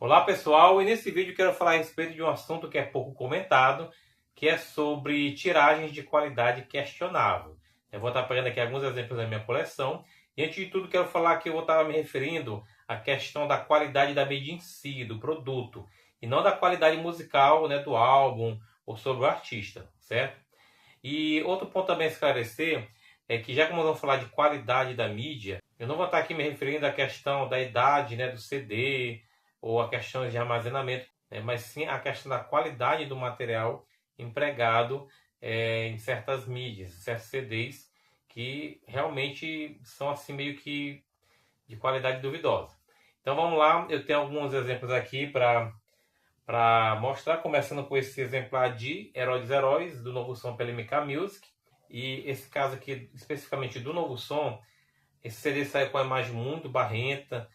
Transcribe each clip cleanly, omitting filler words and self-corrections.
Olá pessoal, e nesse vídeo quero falar a respeito de um assunto que é pouco comentado, que é sobre tiragens de qualidade questionável. Eu vou estar pegando aqui alguns exemplos da minha coleção, e antes de tudo quero falar que eu vou estar me referindo à questão da qualidade da mídia em si, do produto, e não da qualidade musical, né, do álbum ou sobre o artista, certo? E outro ponto também a esclarecer é que já que nós vamos falar de qualidade da mídia, eu não vou estar aqui me referindo à questão da idade, né, do CD ou a questão de armazenamento, né, mas sim a questão da qualidade do material empregado em certas mídias, certos CDs que realmente são assim meio que de qualidade duvidosa. Então vamos lá, eu tenho alguns exemplos aqui para mostrar, começando com esse exemplar de Herói dos Heróis, do Novo Som pela MK Music. E esse caso aqui, especificamente do Novo Som, esse CD saiu com a imagem muito barrenta.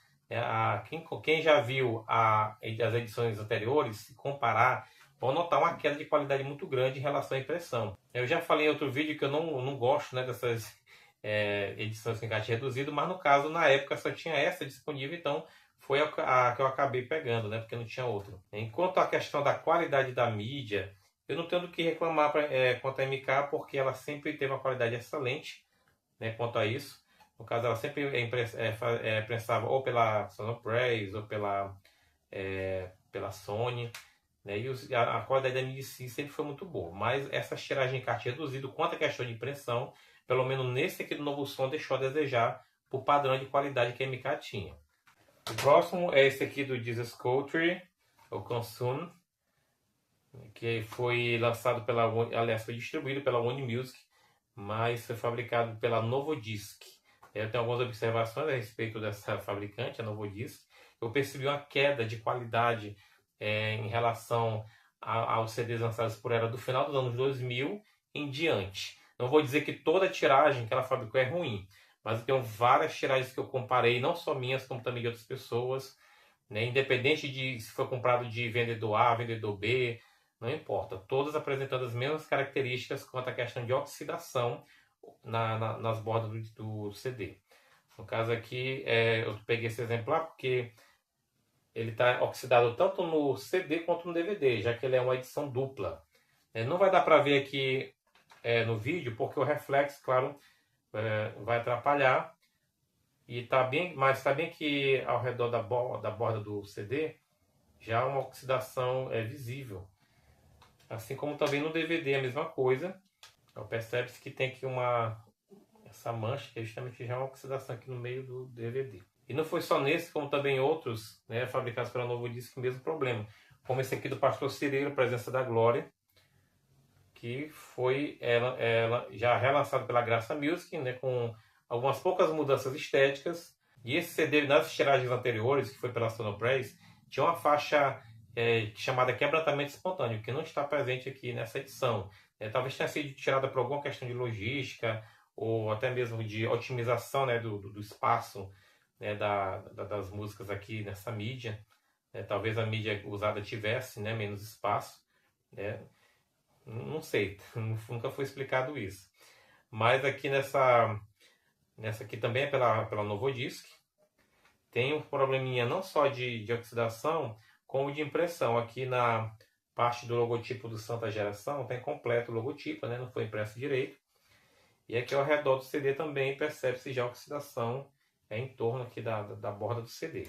Quem já viu as edições anteriores, se comparar, vão notar uma queda de qualidade muito grande em relação à impressão. Eu já falei em outro vídeo que eu não gosto, né, dessas edições com encarte reduzido, mas no caso, na época, só tinha essa disponível, então foi a que eu acabei pegando, né, porque não tinha outra. Enquanto a questão da qualidade da mídia, eu não tenho do que reclamar quanto a MK, porque ela sempre teve uma qualidade excelente, né, quanto a isso. No caso, ela sempre prensava ou pela Sonopraise ou pela Sony, né, e a qualidade da mídia em si sempre foi muito boa. Mas essa tiragem de encarte reduzido, quanto à questão de impressão, pelo menos nesse aqui do Novo Som, deixou a desejar por padrão de qualidade que a MK tinha. O próximo é esse aqui do Jesus Culture, o Consume, que foi lançado aliás, foi distribuído pela One Music, mas foi fabricado pela Novodisc. Eu tenho algumas observações a respeito dessa fabricante, a Novodisc. Eu percebi uma queda de qualidade em relação aos CDs lançados por ela do final dos anos 2000 em diante. Não vou dizer que toda a tiragem que ela fabricou é ruim, mas eu tenho várias tiragens que eu comparei, não só minhas, como também de outras pessoas, né? Independente de se foi comprado de vendedor A, vendedor B, não importa. Todas apresentando as mesmas características quanto à questão de oxidação nas bordas do CD. No caso aqui, eu peguei esse exemplar porque ele está oxidado tanto no CD quanto no DVD, já que ele é uma edição dupla. Não vai dar para ver aqui no vídeo, porque o reflexo, claro, vai atrapalhar. E mas está bem que ao redor da borda do CD já uma oxidação visível. Assim como também no DVD é a mesma coisa. Então percebe-se que tem aqui essa mancha, que é justamente já uma oxidação aqui no meio do DVD. E não foi só nesse, como também outros, né, fabricados pela Novodisc, o mesmo problema. Como esse aqui do Pastor Cireiro, Presença da Glória, que foi ela já relançado pela Graça Music, né, com algumas poucas mudanças estéticas. E esse CD, nas tiragens anteriores, que foi pela Sonopraise, tinha uma faixa chamada Quebrantamento Espontâneo, que não está presente aqui nessa edição. Talvez tenha sido tirada por alguma questão de logística, ou até mesmo de otimização, né, do espaço, né, das músicas aqui nessa mídia. Talvez a mídia usada tivesse, né, menos espaço, né? Não sei, nunca foi explicado isso. Mas aqui nessa aqui também é pela Novodisc. Tem um probleminha não só de oxidação, como de impressão. Aqui na parte do logotipo do Santa Geração tem completo o logotipo, né? Não foi impresso direito. E aqui ao redor do CD também percebe-se já a oxidação em torno aqui da borda do CD.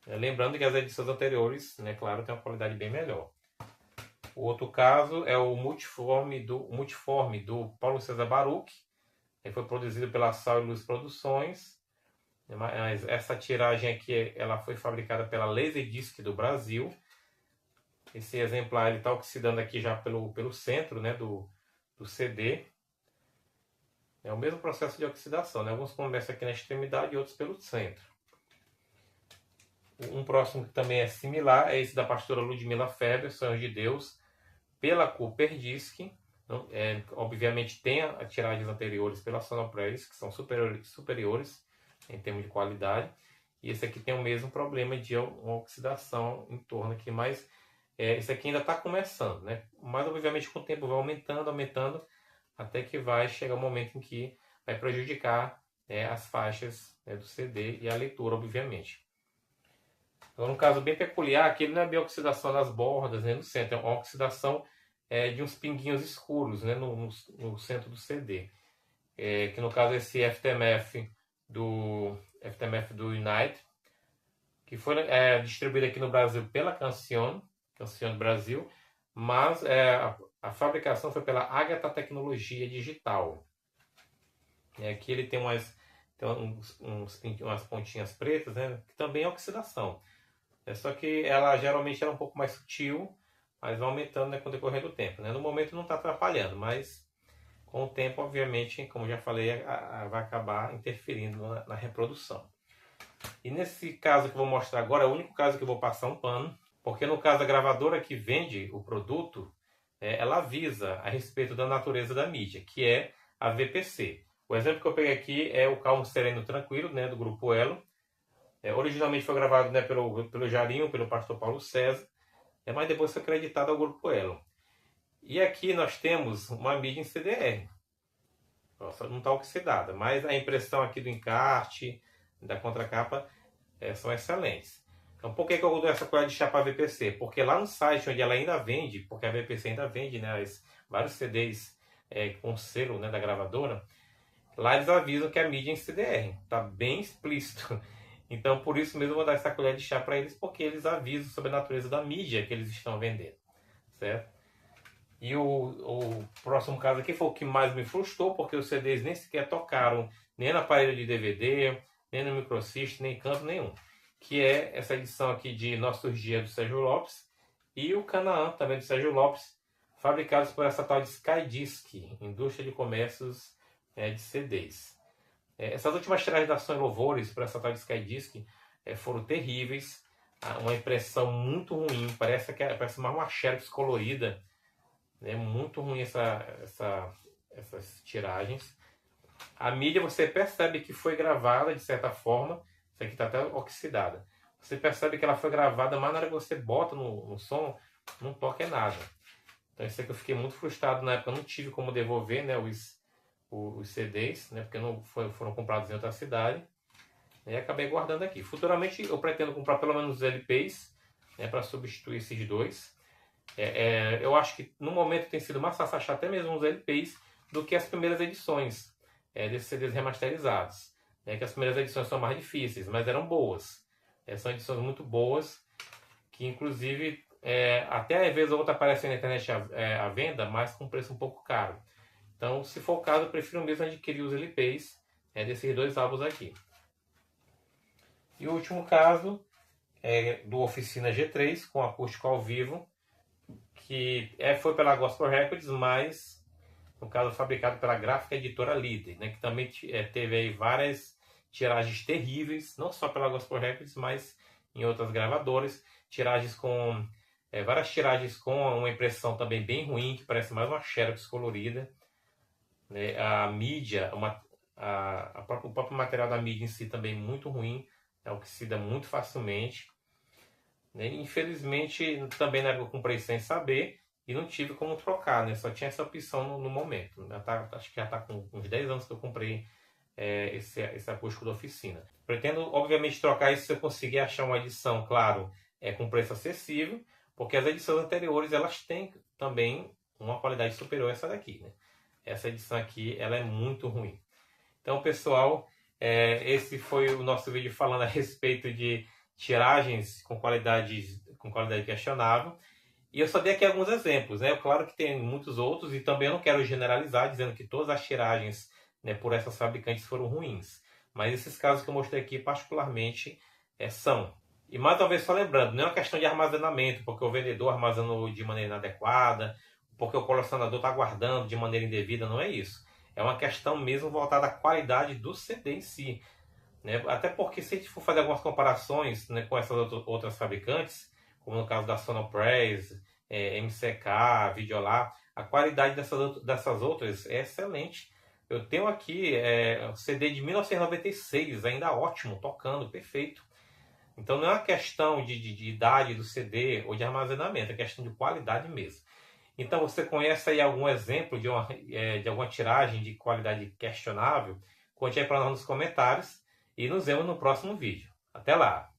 Lembrando que as edições anteriores, né, claro, tem uma qualidade bem melhor. O outro caso é o Multiforme do Paulo César Baruch. Ele foi produzido pela Sal e Luz Produções. Mas essa tiragem aqui ela foi fabricada pela Laserdisc do Brasil. Esse exemplar está oxidando aqui já pelo centro, né, do CD. É o mesmo processo de oxidação, né? Alguns começam aqui na extremidade e outros pelo centro. Um próximo que também é similar é esse da pastora Ludmila Feber, Sonhos de Deus, pela Cooper Disc. Obviamente tem as tiragens anteriores pela Sonopraise, que são superiores em termos de qualidade. E esse aqui tem o mesmo problema de uma oxidação em torno aqui, mas esse aqui ainda está começando, né? Mas obviamente com o tempo vai aumentando, até que vai chegar um momento em que vai prejudicar as faixas, né, do CD e a leitura, obviamente. Agora, um caso bem peculiar, aqui ele não é bem oxidação nas bordas, nem no centro, é uma oxidação de uns pinguinhos escuros, né, no centro do CD. Que no caso é esse FTMF do Unite, que foi distribuído aqui no Brasil pela Cancione Brasil, mas a fabricação foi pela Agatha Tecnologia Digital. Aqui ele tem umas pontinhas pretas, né, que também é oxidação. Só que ela geralmente era um pouco mais sutil, mas vai aumentando, né, com o decorrer do tempo. Né? No momento não está atrapalhando, mas com o tempo, obviamente, como já falei, vai acabar interferindo na reprodução. E nesse caso que eu vou mostrar agora, é o único caso que eu vou passar um pano, porque no caso a gravadora que vende o produto, ela avisa a respeito da natureza da mídia, que é a VPC. O exemplo que eu peguei aqui é o Calmo Sereno Tranquilo, né, do Grupo Elo. Originalmente foi gravado, né, pelo Jarinho, pelo pastor Paulo César, mas depois foi acreditado ao Grupo Elo. E aqui nós temos uma mídia em CDR. Nossa, não está oxidada, mas a impressão aqui do encarte, da contracapa, são excelentes. Então, por que eu dou essa colher de chá para a VPC? Porque lá no site onde ela ainda vende, porque a VPC ainda vende, né, vários CDs com selo, né, da gravadora, lá eles avisam que a mídia é em CDR. Está bem explícito. Então, por isso mesmo eu vou dar essa colher de chá para eles, porque eles avisam sobre a natureza da mídia que eles estão vendendo. Certo? E o próximo caso aqui foi o que mais me frustrou, porque os CDs nem sequer tocaram nem na parede de DVD, nem no microsystem, nem em canto nenhum. Que é essa edição aqui de Nostalgia do Sérgio Lopes e o Canaã, também do Sérgio Lopes, fabricados por essa tal de Skydisc, indústria de comércios de CDs. Essas últimas tiragens da Ação e Louvores para essa tal de Skydisc foram terríveis, uma impressão muito ruim, parece mais uma xerox colorida. É muito ruim essas tiragens. A mídia você percebe que foi gravada de certa forma. Isso aqui está até oxidada. Você percebe que ela foi gravada, mas na hora que você bota no som, não toca nada. Então isso aqui eu fiquei muito frustrado na época. Eu não tive como devolver, né, os CDs, né, porque não foram comprados em outra cidade. E acabei guardando aqui. Futuramente eu pretendo comprar pelo menos os LPs, né, para substituir esses dois. Eu acho que no momento tem sido mais fácil achar até mesmo os LPs do que as primeiras edições desses CDs remasterizados. Que as primeiras edições são mais difíceis, mas eram boas. São edições muito boas, que inclusive até às vezes a outra aparece na internet à venda, mas com preço um pouco caro. Então, se for o caso, eu prefiro mesmo adquirir os LPs desses dois álbuns aqui. E o último caso é do Oficina G3, com acústico ao vivo, que foi pela Gospel Records, mas no caso fabricado pela Gráfica Editora Líder, né, que também teve aí várias tiragens terríveis, não só pela Gospel Records, mas em outras gravadoras, várias tiragens com uma impressão também bem ruim, que parece mais uma xerox colorida, né, a mídia, o próprio material da mídia em si também muito ruim, oxida muito facilmente. Infelizmente, também na época eu comprei sem saber e não tive como trocar, né? Só tinha essa opção no momento. Acho que já está com uns 10 anos que eu comprei esse acústico da Oficina. Pretendo, obviamente, trocar isso se eu conseguir achar uma edição, claro, com preço acessível, porque as edições anteriores elas têm também uma qualidade superior a essa daqui, né? Essa edição aqui ela é muito ruim. Então, pessoal, esse foi o nosso vídeo falando a respeito de tiragens com qualidade questionável. E eu só dei aqui alguns exemplos, né? Claro que tem muitos outros e também eu não quero generalizar dizendo que todas as tiragens, né, por essas fabricantes foram ruins. Mas esses casos que eu mostrei aqui particularmente são. E mais uma vez só lembrando, não é uma questão de armazenamento, porque o vendedor armazenou de maneira inadequada, porque o colecionador está guardando de maneira indevida, não é isso. É uma questão mesmo voltada à qualidade do CD em si. Né? Até porque se a gente for fazer algumas comparações, né, com essas outras fabricantes, como no caso da Sonopress, MCK, Videolar, a qualidade dessas outras é excelente. Eu tenho aqui um CD de 1996, ainda ótimo, tocando, perfeito. Então não é uma questão de idade do CD ou de armazenamento, é questão de qualidade mesmo. Então você conhece aí algum exemplo de alguma tiragem de qualidade questionável? Conte aí para nós nos comentários e nos vemos no próximo vídeo. Até lá!